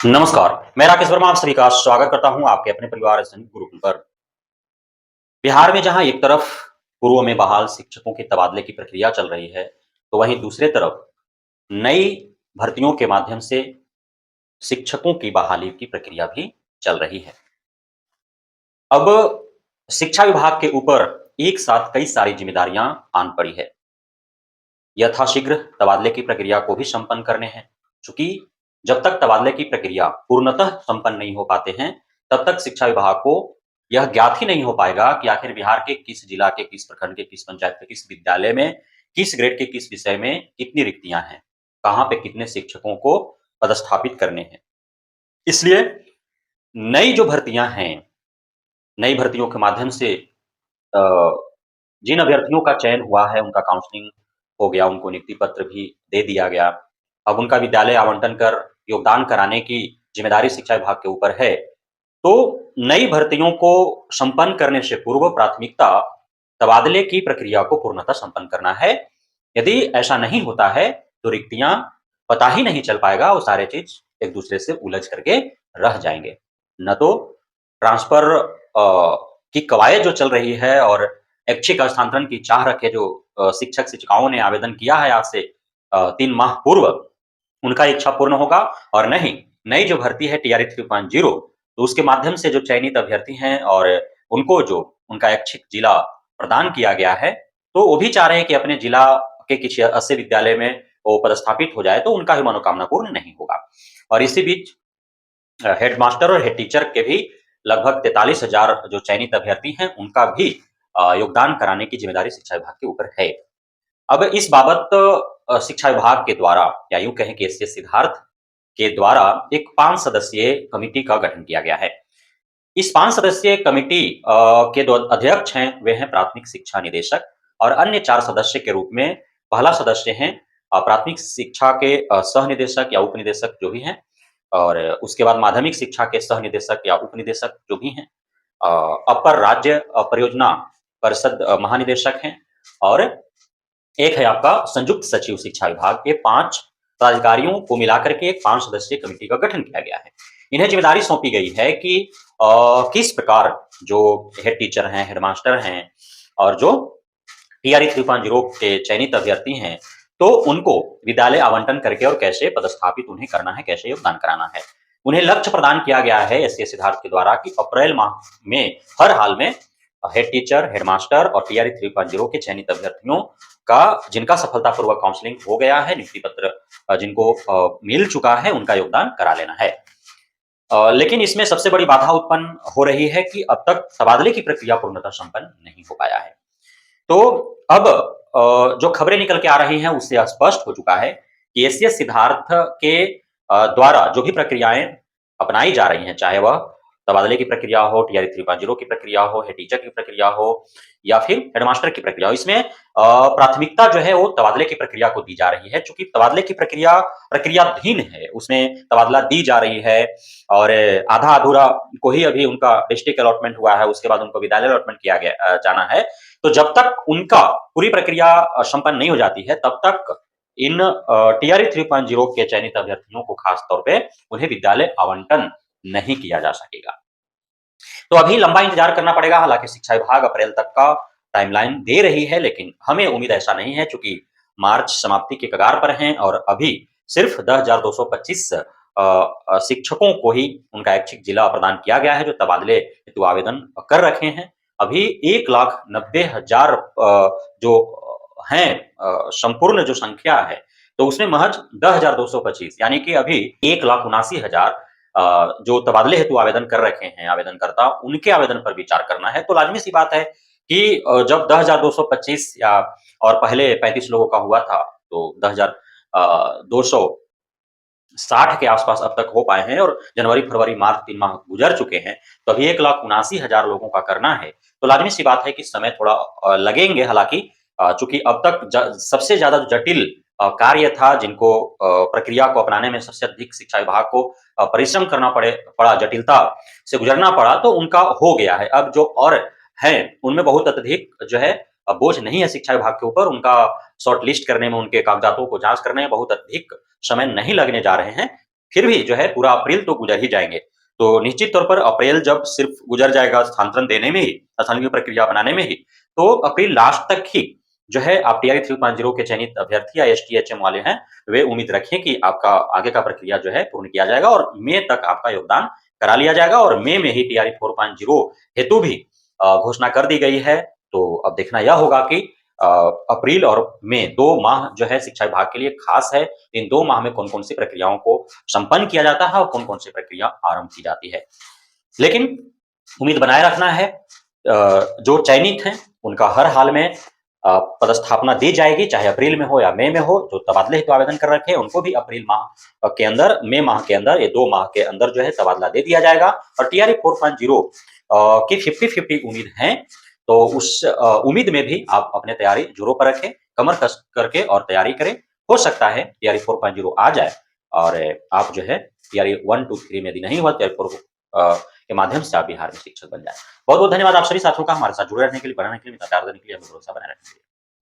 नमस्कार, मैं राकेश वर्मा आप सभी का स्वागत करता हूँ आपके अपने परिवार संयुक्त गुरुकुल पर। बिहार में जहाँ एक तरफ पूर्व में बहाल शिक्षकों के तबादले की प्रक्रिया चल रही है, तो वहीं दूसरे तरफ नई भर्तियों के माध्यम से शिक्षकों की बहाली की प्रक्रिया भी चल रही है। अब शिक्षा विभाग के ऊपर एक साथ कई सारी जिम्मेदारियां आन पड़ी है। यथाशीघ्र तबादले की प्रक्रिया को भी संपन्न करने हैं। चूंकि जब तक तबादले की प्रक्रिया पूर्णतः संपन्न नहीं हो पाते हैं, तब तक शिक्षा विभाग को यह ज्ञात ही नहीं हो पाएगा कि आखिर बिहार के किस जिला के, किस प्रखंड के, किस पंचायत के, किस विद्यालय में, किस ग्रेड के किस विषय में कितनी रिक्तियां हैं, कहाँ पे कितने शिक्षकों को पदस्थापित करने हैं। इसलिए नई जो भर्तियां हैं, नई भर्तियों के माध्यम से अ, जिन अभ्यर्थियों का चयन हुआ है, उनका काउंसलिंग हो गया, उनको नियुक्ति पत्र भी दे दिया गया। अब उनका विद्यालय आवंटन कर योगदान कराने की ज़िम्मेदारी शिक्षा विभाग के ऊपर है। तो नई भर्तियों को संपन्न करने से पूर्व प्राथमिकता तबादले की प्रक्रिया को पूर्णतः संपन्न करना है। यदि ऐसा नहीं होता है, तो रिक्तियाँ पता ही नहीं चल पाएगा, वो सारे चीज़ एक-दूसरे से उलझ करके रह जाएँगे। न तो ट्रांसफ़र की कवायद जो चल रही है और ऐच्छिक हस्तांतरण की चाह रखे जो शिक्षक-शिक्षिकाओं ने आवेदन किया है आज से 3 माह पूर्व, उनका इच्छा पूर्ण होगा और नहीं, नई जो भर्ती है टीआरई 3.0 तो उसके माध्यम से जो चयनित अभ्यर्थी हैं और उनको जो उनका ऐच्छिक जिला प्रदान किया गया है, तो वो भी चाह रहे हैं कि अपने जिला के किसी ऐसे विद्यालय में वो पदस्थापित हो जाए, तो उनका भी मनोकामना पूर्ण नहीं होगा। और इसी बीच हेडमास्टर और हेड टीचर के भी लगभग 43,000 जो चयनित अभ्यर्थी हैं, उनका भी योगदान कराने की ज़िम्मेदारी शिक्षा विभाग के ऊपर है। अब इस बाबत शिक्षा विभाग के द्वारा या यूँ कहें कि एससीएस सिद्धार्थ के द्वारा एक 5 सदस्यीय कमिटी का गठन किया गया है। इस 5 सदस्यीय कमिटी के 2 अध्यक्ष हैं, वे हैं प्राथमिक शिक्षा निदेशक और अन्य 4 सदस्य के रूप में पहला सदस्य हैं प्राथमिक शिक्षा के सह-निदेशक या उप-निदेशक जो भी हैं और उसके बाद माध्यमिक शिक्षा के सह-निदेशक या उप-निदेशक जो भी हैं। अ, अपर राज्य परियोजना परिषद महानिदेशक हैं और एक है आपका संयुक्त सचिव शिक्षा विभाग। ये 5 पदाधिकारियों को मिलाकर के एक 5 सदस्यीय कमिटी का गठन किया गया है। इन्हें ज़िम्मेदारी सौंपी गई है कि किस प्रकार जो हेड टीचर हैं, हेडमास्टर हैं और जो टीआरई 3.0 के चयनित अभ्यर्थी हैं, तो उनको विद्यालय आवंटन करके और कैसे पदस्थापित उन्हें करना है, कैसे योगदान कराना है। उन्हें लक्ष्य प्रदान किया गया है एससीएस सिद्धार्थ के द्वारा कि अप्रैल माह में हर हाल में हेड टीचर, हेडमास्टर और टीआरई 3.0 के चयनित अभ्यर्थियों का जिनका सफलतापूर्वक काउंसलिंग हो गया है, नियुक्ति पत्र जिनको मिल चुका है, उनका योगदान करा लेना है। लेकिन इसमें सबसे बड़ी बाधा उत्पन्न हो रही है कि अब तक तबादले की प्रक्रिया पूर्णतः संपन्न नहीं हो पाया है। तो अब जो खबरें निकल के आ रही हैं उससे स्पष्ट हो चुका है कि एससीएस सिद्धार्थ के द्वारा जो भी प्रक्रियाएं अपनाई जा रही हैं, चाहे वह तबादले की प्रक्रिया हो, टीआरई 3.0 की प्रक्रिया हो, हेड टीचर की प्रक्रिया हो या फिर हेडमास्टर की प्रक्रिया हो, इसमें प्राथमिकता जो है वो तबादले की प्रक्रिया को दी जा रही है। चूंकि तबादले की प्रक्रिया प्रक्रियाधीन है, उसमें तबादला दी जा रही है और आधा अधूरा को ही अभी उनका डिस्ट्रिक्ट अलॉटमेंट हुआ है, उसके बाद उनको विद्यालय अलॉटमेंट किया गया जाना है। तो जब तक उनका पूरी प्रक्रिया संपन्न नहीं हो जाती है, तब तक इन टीआरई 3.0 के चयनित अभ्यर्थियों को खास तौर पे उन्हें विद्यालय आवंटन नहीं किया जा सकेगा। तो अभी लंबा इंतजार करना पड़ेगा, हालांकि शिक्षा विभाग अप्रैल तक का टाइमलाइन दे रही है, लेकिन हमें उम्मीद ऐसा नहीं है चूंकि मार्च समाप्ति के कगार पर हैं और अभी सिर्फ 10,225 शिक्षकों को ही उनका ऐच्छिक जिला प्रदान किया गया है जो तबादले हेतु आवेदन कर रखे हैं। अभी 1,90,000 जो हैं संपूर्ण जो संख्या है, तो उसमें महज 10,225 यानी कि अभी 1,79,000 जो तबादले हेतु आवेदन कर रखे हैं आवेदनकर्ता, उनके आवेदन पर विचार करना है। तो लाज़मी-सी बात है कि जब 10,225 या और पहले 35 लोगों का हुआ था, तो 260 के आसपास अब तक हो पाए हैं और जनवरी, फरवरी, मार्च 3 माह गुज़र चुके हैं, तो अभी 1,79,000 लोगों का करना है। तो लाज़मी-सी बात है कि समय थोड़ा लगेंगे हालाँकि चूँकि अब तक सबसे ज़्यादा जटिल कार्य था जिनको प्रक्रिया को अपनाने में सबसे अधिक शिक्षा विभाग को परिश्रम करना पड़ा, जटिलता से गुज़रना पड़ा, तो उनका हो गया है। अब जो और हैं, उनमें बहुत अत्यधिक जो है बोझ नहीं है शिक्षा विभाग के ऊपर, उनका शॉर्ट लिस्ट करने में, उनके कागज़ातों को जाँच करने में बहुत अधिक समय नहीं लगने जा रहे हैं। फिर भी जो है पूरा अप्रैल तो गुजर ही जाएँगे। तो निश्चित तौर पर अप्रैल जब सिर्फ़ गुजर जाएगा स्थानांतरण देने में ही, स्थानांतरण की प्रक्रिया अपनाने में ही, तो अप्रैल लास्ट तक ही जो है आप टीआरई 350 के चयनित अभ्यर्थी या एसटीएचएम वाले हैं, वे उम्मीद रखें कि आपका आगे का प्रक्रिया जो है पूर्ण किया जाएगा और मई तक आपका योगदान करा लिया जाएगा और मई में ही टीआरई 450 हेतु भी घोषणा कर दी गई है। तो अब देखना यह होगा कि अ, अप्रैल और मई 2 माह जो है शिक्षा विभाग के लिए खास है। इन 2 माह में कौन-कौन सी प्रक्रियाओं को संपन्न किया जाता है और कौन-कौन सी प्रक्रिया आरंभ की जाती है। लेकिन उम्मीद बनाए रखना है जो चयनित हैं, उनका हर हाल में पदस्थापना दी जाएगी, चाहे अप्रैल में हो या मई में हो। जो तबादले हेतु आवेदन कर रखे हैं, उनको भी अप्रैल माह के अंदर, मई माह के अंदर, ये 2 माह के अंदर जो है तबादला दे दिया जाएगा और टीआरई 450 की 50-50 उम्मीद है। तो उस उम्मीद में भी आप अपनी तैयारी जोरों पर रखें, कमर कस करके और तैयारी करें। हो सकता है टीआरई 450 आ जाए और आप जो है टीआरई 1, 2, 3 में यदि नहीं हुआ टीआरई 4 के माध्यम से आप बिहार में शिक्षक बन जाएँ। बहुत-बहुत धन्यवाद आप सभी साथियों का हमारे साथ जुड़े रहने के लिए, बनाने के लिए, प्यार देने के लिए, हमें भरोसा बनाए रखने के लिए।